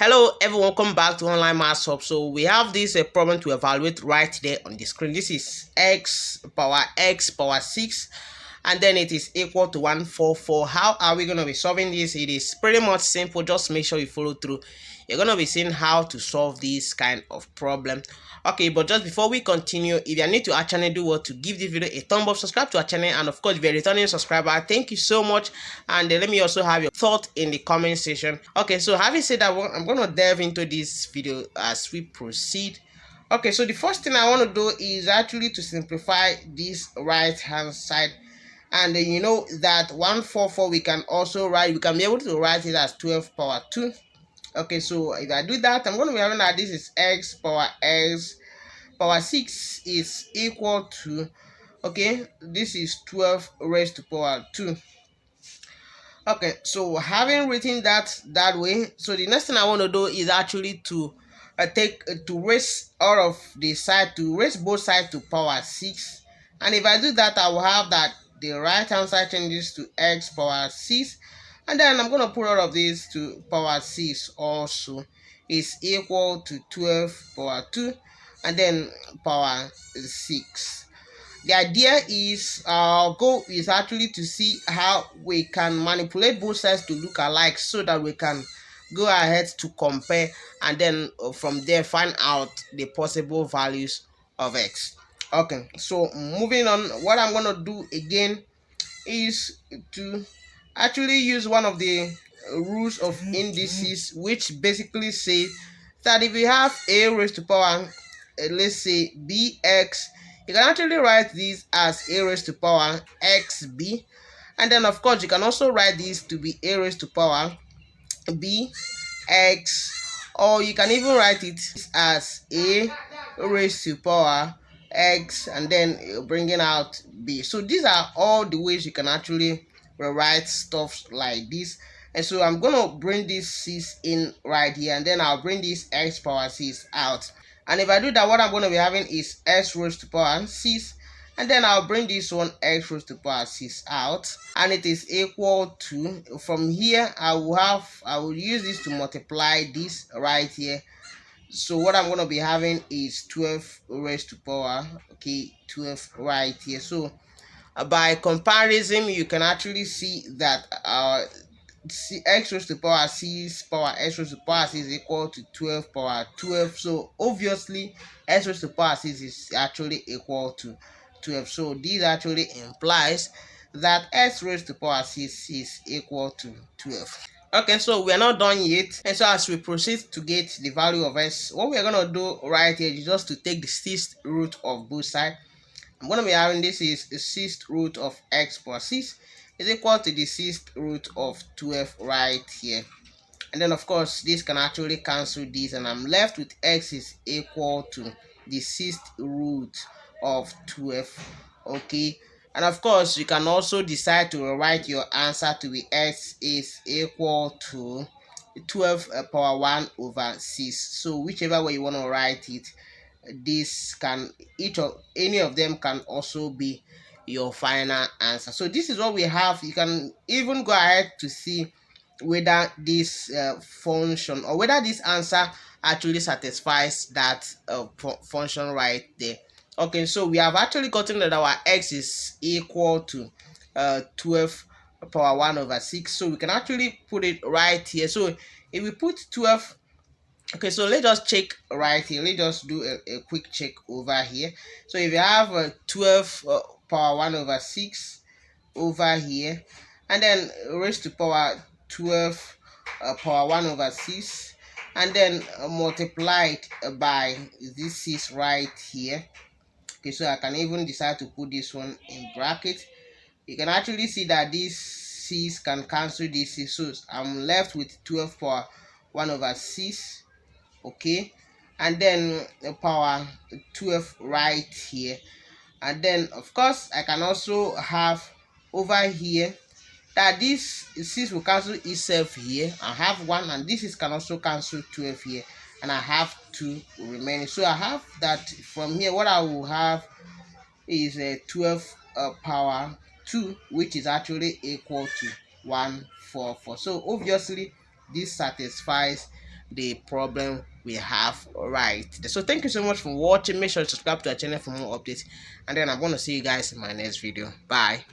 Hello everyone, welcome back to Online Maths Hub. So we have this problem to evaluate right there on the screen. This is x power 6 and then it is equal to 144. How are we going to be solving this? It is pretty much simple. Just make sure you follow through. You're going to be seeing how to solve this kind of problem. Okay, but just before we continue, if you are new to our channel, do what to give this video a thumb up, subscribe to our channel, and of course if you're a returning subscriber, thank you so much. And let me also have your thought in the comment section. Okay, so having said that, I'm going to delve into this video as we proceed. Okay, so the first thing I want to do is actually to simplify this right hand side. And you know that 144 we can be able to write it as 12 power 2. Okay, so if I do that, I'm going to be having that this is x power 6 is equal to, okay, this is 12 raised to power 2. Okay, so having written that way, so the next thing I want to do is actually to raise all of the side, to raise both sides to power 6. And if I do that, I will have that the right hand side changes to x power 6, and then I'm going to put all of this to power 6 also is equal to 12 power 2 and then power 6. The idea is our goal is actually to see how we can manipulate both sides to look alike so that we can go ahead to compare and then from there find out the possible values of x. Okay, so moving on, what I'm going to do again is to actually use one of the rules of indices, which basically say that if you have a raised to power, let's say bx, you can actually write this as a raised to power xb, and then of course you can also write this to be a raised to power bx, or you can even write it as a raised to power x and then bringing out b. So these are all the ways you can actually rewrite stuff like this. And so I'm gonna bring this 6 in right here, and then I'll bring this x power 6 out. And if I do that, what I'm going to be having is x raised to power 6, and then I'll bring this one x raised to power 6 out, and it is equal to, from here I will use this to multiply this right here. So what I'm going to be having is 12 raised to power, okay, 12 right here. So by comparison, you can actually see that x raised to power 6 power x raised to power 6 is equal to 12 power 12. So obviously x raised to power 6 is actually equal to 12. So this actually implies that x raised to power 6 is equal to 12. Okay, so we are not done yet, and so as we proceed to get the value of x, what we are going to do right here is just to take the sixth root of both sides. I'm going to be having this is the sixth root of x plus 6 is equal to the sixth root of 12 right here. And then of course this can actually cancel this, and I'm left with x is equal to the sixth root of 12. Okay, and of course you can also decide to write your answer to be x is equal to 12 power 1 over 6. So whichever way you want to write it, this can any of them can also be your final answer. So this is what we have. You can even go ahead to see whether this function or whether this answer actually satisfies that function right there. Okay, so we have actually gotten that our x is equal to 12 power 1 over 6. So we can actually put it right here. So if we put 12, okay, so let's just check right here. Let's just do a quick check over here. So if you have 12 power 1 over 6 over here, and then raised to power 12 power 1 over 6, and then multiplied by this 6 right here. Okay, so I can even decide to put this one in bracket. You can actually see that this 6 can cancel this 6. So I'm left with 12 power 1 over 6. Okay, and then power 12 right here, and then of course I can also have over here that this 6 will cancel itself here. I have 1, and this is can also cancel 12 here, and I have 2 remaining. So I have that from here. What I will have is a 12 power 2, which is actually equal to 144. So obviously this satisfies the problem we have right there. So thank you so much for watching. Make sure to subscribe to our channel for more updates, and then I'm going to see you guys in my next video. Bye.